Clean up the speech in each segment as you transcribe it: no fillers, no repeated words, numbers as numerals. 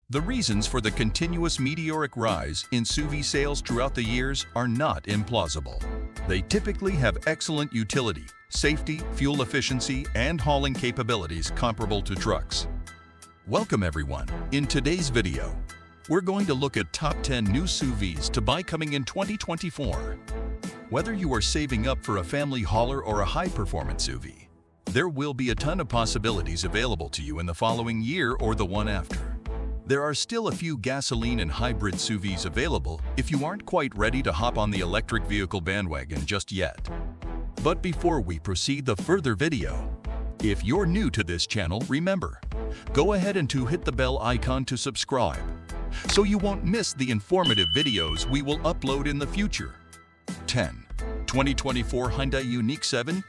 The reasons for the continuous meteoric rise in SUV sales throughout the years are not implausible. They typically have excellent utility, safety, fuel efficiency, and hauling capabilities comparable to trucks. Welcome everyone. In today's video, we're going to look at top 10 new SUVs to buy coming in 2024. Whether you are saving up for a family hauler or a high-performance SUV, there will be a ton of possibilities available to you in the following year or the one after. There are still a few gasoline and hybrid SUVs available if you aren't quite ready to hop on the electric vehicle bandwagon just yet. But before we proceed the further video, if you're new to this channel, remember, go ahead and hit the bell icon to subscribe, so you won't miss the informative videos we will upload in the future. 10. 2024 Hyundai Ioniq 7.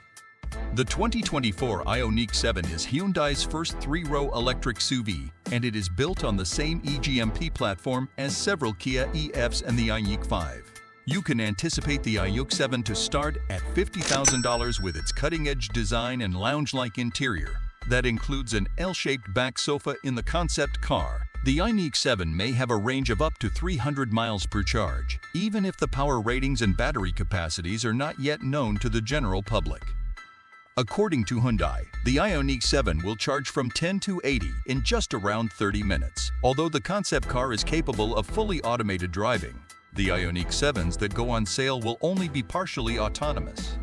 The 2024 Ioniq 7 is Hyundai's first three-row electric SUV, and it is built on the same eGMP platform as several Kia EFs and the Ioniq 5. You can anticipate the Ioniq 7 to start at $50,000 with its cutting-edge design and lounge-like interior. That includes an L-shaped back sofa in the concept car. The Ioniq 7 may have a range of up to 300 miles per charge, even if the power ratings and battery capacities are not yet known to the general public. According to Hyundai, the Ioniq 7 will charge from 10 to 80 in just around 30 minutes. Although the concept car is capable of fully automated driving, the Ioniq 7s that go on sale will only be partially autonomous.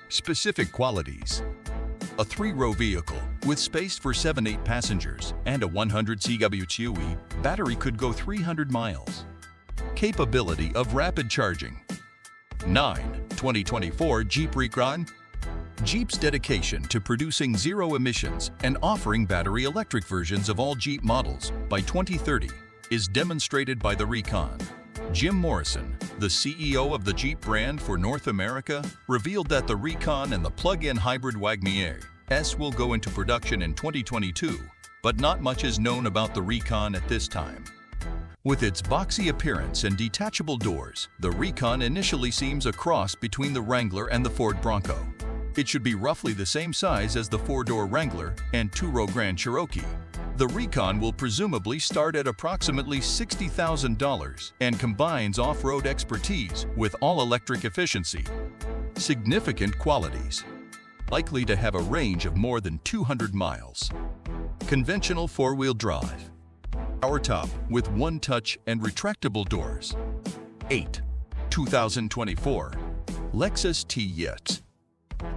Specific qualities: a three-row vehicle with space for 7-8 passengers and a 100 kWh battery could go 300 miles. Capability of rapid charging. 9. 2024 Jeep Recon. Jeep's dedication to producing zero emissions and offering battery electric versions of all Jeep models by 2030 is demonstrated by the Recon. Jim Morrison, the CEO of the Jeep brand for North America, revealed that the Recon and the plug-in hybrid Wagoneer S will go into production in 2022, but not much is known about the Recon at this time. With its boxy appearance and detachable doors, the Recon initially seems a cross between the Wrangler and the Ford Bronco. It should be roughly the same size as the four-door Wrangler and two-row Grand Cherokee. The Recon will presumably start at approximately $60,000 and combines off-road expertise with all-electric efficiency. Significant qualities: likely to have a range of more than 200 miles. Conventional four-wheel drive. Power top with one-touch and retractable doors. 8. 2024 Lexus TX.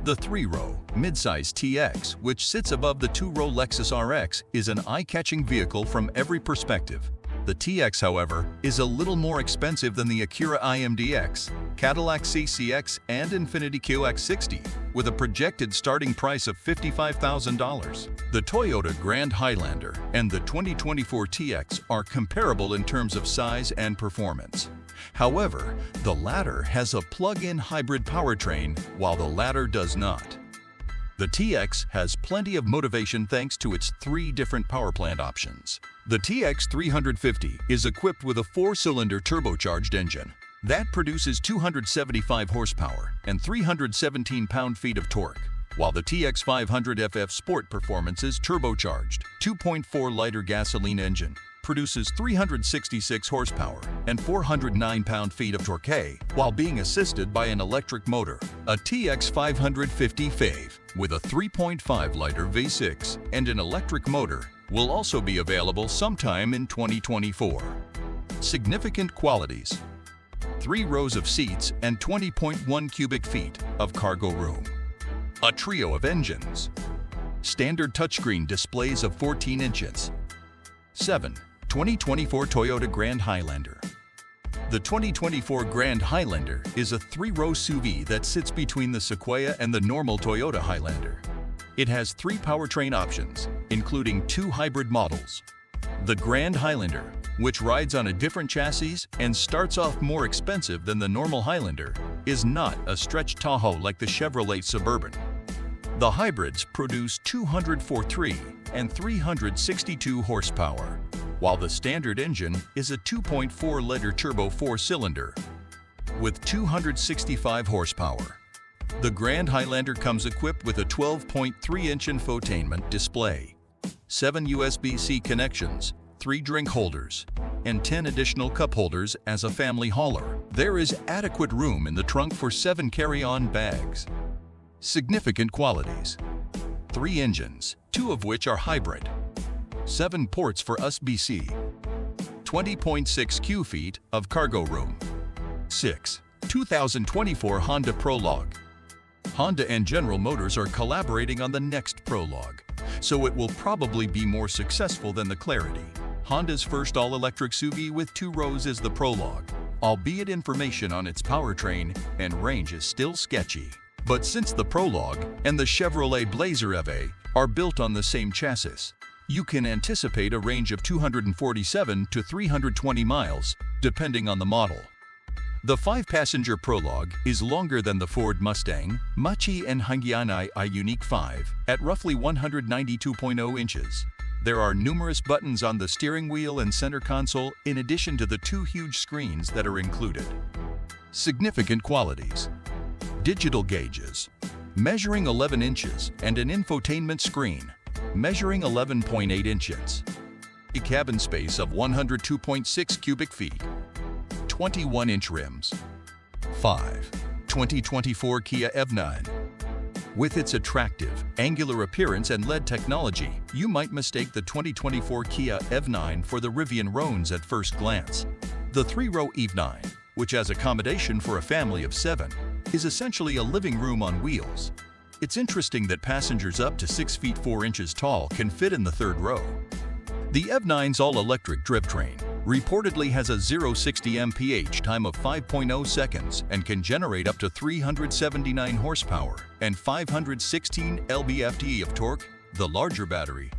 The three-row, midsize TX, which sits above the two-row Lexus RX, is an eye-catching vehicle from every perspective. The TX, however, is a little more expensive than the Acura IMDX, Cadillac CCX, and Infiniti QX60, with a projected starting price of $55,000. The Toyota Grand Highlander and the 2024 TX are comparable in terms of size and performance. However, the latter has a plug-in hybrid powertrain, while the latter does not. The TX has plenty of motivation thanks to its three different power plant options. The TX 350 is equipped with a four-cylinder turbocharged engine that produces 275 horsepower and 317 pound-feet of torque, while the TX 500 FF Sport Performance's turbocharged 2.4-liter gasoline engine produces 366 horsepower and 409 pound-feet of torque, while being assisted by an electric motor. A TX 550 FAV with a 3.5-liter V6 and an electric motor will also be available sometime in 2024. Significant qualities: 3 rows of seats and 20.1 cubic feet of cargo room. A trio of engines. Standard touchscreen displays of 14 inches. 7. 2024 Toyota Grand Highlander. The 2024 Grand Highlander is a three-row SUV that sits between the Sequoia and the normal Toyota Highlander. It has 3 powertrain options, including 2 hybrid models. The Grand Highlander, which rides on a different chassis and starts off more expensive than the normal Highlander, is not a stretch Tahoe like the Chevrolet Suburban. The hybrids produce 243 and 362 horsepower, while the standard engine is a 2.4-liter turbo 4-cylinder with 265 horsepower. The Grand Highlander comes equipped with a 12.3-inch infotainment display, 7 USB-C connections, 3 drink holders, and 10 additional cup holders as a family hauler. There is adequate room in the trunk for 7 carry-on bags. Significant qualities: 3 engines, 2 of which are hybrid, 7 ports for USB-C, 20.6 cu-feet of cargo room. 6. 2024 Honda Prologue. Honda and General Motors are collaborating on the next Prologue, so it will probably be more successful than the Clarity. Honda's first all-electric SUV with 2 rows is the Prologue, albeit information on its powertrain and range is still sketchy. But since the Prologue and the Chevrolet Blazer EV are built on the same chassis, you can anticipate a range of 247 to 320 miles, depending on the model. The 5-passenger Prologue is longer than the Ford Mustang Mach-E and Hyundai Ioniq 5 at roughly 192.0 inches. There are numerous buttons on the steering wheel and center console in addition to the 2 huge screens that are included. Significant qualities: digital gauges, measuring 11 inches, and an infotainment screen, measuring 11.8 inches. A cabin space of 102.6 cubic feet. 21-inch rims. 5. 2024 Kia EV9. With its attractive, angular appearance and LED technology, you might mistake the 2024 Kia EV9 for the Rivian Rones at first glance. The 3-row EV9, which has accommodation for a family of 7, is essentially a living room on wheels. It's interesting that passengers up to 6 feet 4 inches tall can fit in the 3rd row. The EV9's all-electric drivetrain reportedly has a 0-60 mph time of 5.0 seconds and can generate up to 379 horsepower and 516 lb-ft of torque. The larger battery,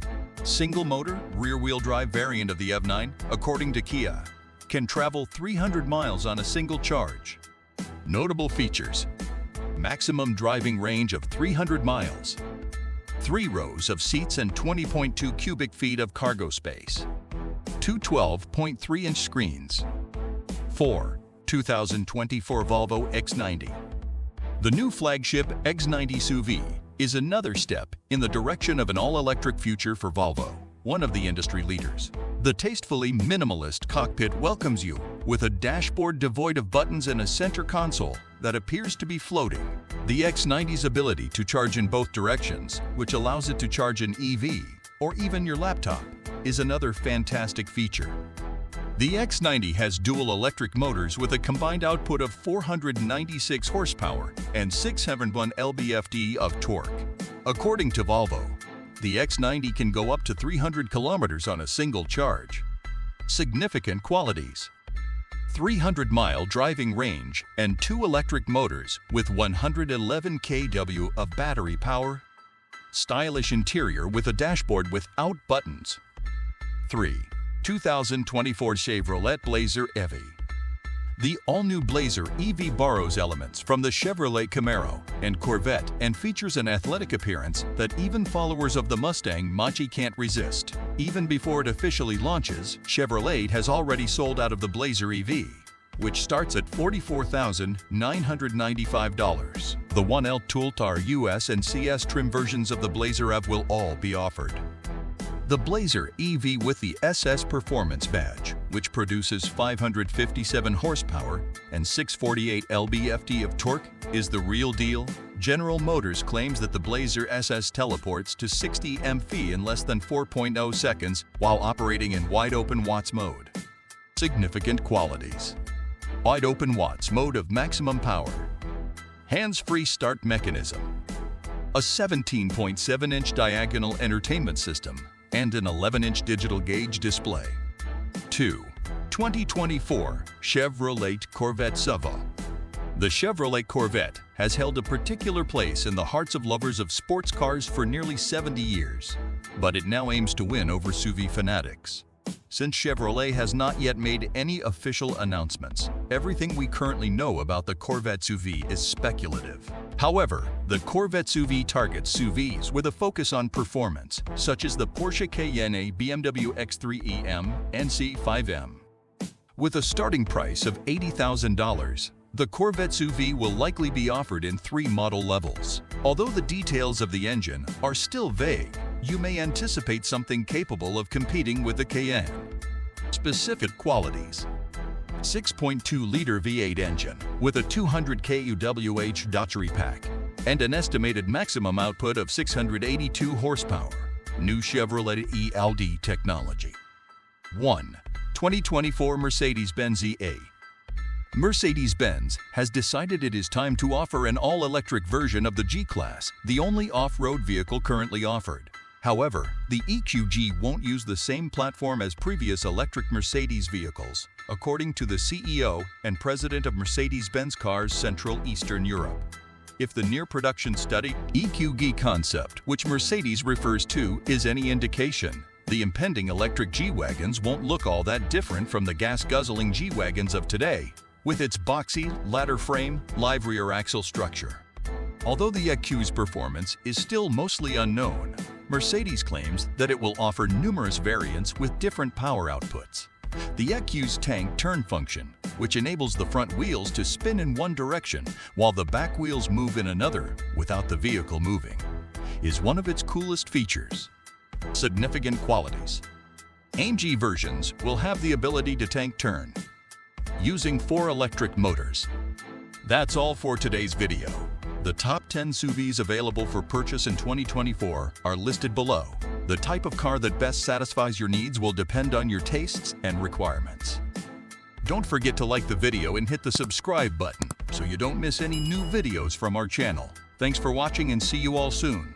single-motor, rear-wheel drive variant of the EV9, according to Kia, can travel 300 miles on a single charge. Notable features: maximum driving range of 300 miles, 3 rows of seats and 20.2 cubic feet of cargo space, 2 12.3-inch screens. 4. 2024 Volvo EX90. The new flagship EX90 SUV is another step in the direction of an all-electric future for Volvo, one of the industry leaders. The tastefully minimalist cockpit welcomes you with a dashboard devoid of buttons and a center console that appears to be floating. The EX90's ability to charge in both directions, which allows it to charge an EV or even your laptop, is another fantastic feature. The EX90 has dual electric motors with a combined output of 496 horsepower and 601 lb-ft of torque. According to Volvo, the EX90 can go up to 300 kilometers on a single charge. Significant qualities: 300-mile driving range and 2 electric motors with 111 kW of battery power. Stylish interior with a dashboard without buttons. 3. 2024 Chevrolet Blazer EV. The all-new Blazer EV borrows elements from the Chevrolet Camaro and Corvette and features an athletic appearance that even followers of the Mustang Mach-E can't resist. Even before it officially launches, Chevrolet has already sold out of the Blazer EV, which starts at $44,995. The 1L Tooltar US and CS trim versions of the Blazer EV will all be offered. The Blazer EV with the SS Performance badge, which produces 557 horsepower and 648 lb-ft of torque, is the real deal. General Motors claims that the Blazer SS teleports to 60 mph in less than 4.0 seconds while operating in wide-open Watts mode. Significant qualities: wide open Watts mode of maximum power, hands-free start mechanism, a 17.7-inch diagonal entertainment system, and an 11-inch digital gauge display. 2. 2024 Chevrolet Corvette SUV. The Chevrolet Corvette has held a particular place in the hearts of lovers of sports cars for nearly 70 years, but it now aims to win over SUV fanatics. Since Chevrolet has not yet made any official announcements, everything we currently know about the Corvette SUV is speculative. However, the Corvette SUV targets SUVs with a focus on performance, such as the Porsche Cayenne, BMW X3 EM, and C5M. With a starting price of $80,000, the Corvette SUV will likely be offered in 3 model levels. Although the details of the engine are still vague, you may anticipate something capable of competing with the Cayenne. Specific qualities: 6.2-liter V8 engine with a 200 kWh battery pack and an estimated maximum output of 682 horsepower. New Chevrolet ELD technology. 1. 2024 Mercedes-Benz EA. Mercedes-Benz has decided it is time to offer an all-electric version of the G-Class, the only off-road vehicle currently offered. However, the EQG won't use the same platform as previous electric Mercedes vehicles, according to the CEO and president of Mercedes-Benz Cars Central Eastern Europe. If the near-production study EQG concept, which Mercedes refers to, is any indication, the impending electric G-Wagons won't look all that different from the gas-guzzling G-Wagons of today, with its boxy, ladder frame, live rear axle structure. Although the EQ's performance is still mostly unknown, Mercedes claims that it will offer numerous variants with different power outputs. The EQ's tank turn function, which enables the front wheels to spin in one direction while the back wheels move in another without the vehicle moving, is one of its coolest features. Significant qualities: AMG versions will have the ability to tank turn, using 4 electric motors. That's all for today's video. The top 10 SUVs available for purchase in 2024 are listed below. The type of car that best satisfies your needs will depend on your tastes and requirements. Don't forget to like the video and hit the subscribe button so you don't miss any new videos from our channel. Thanks for watching and see you all soon.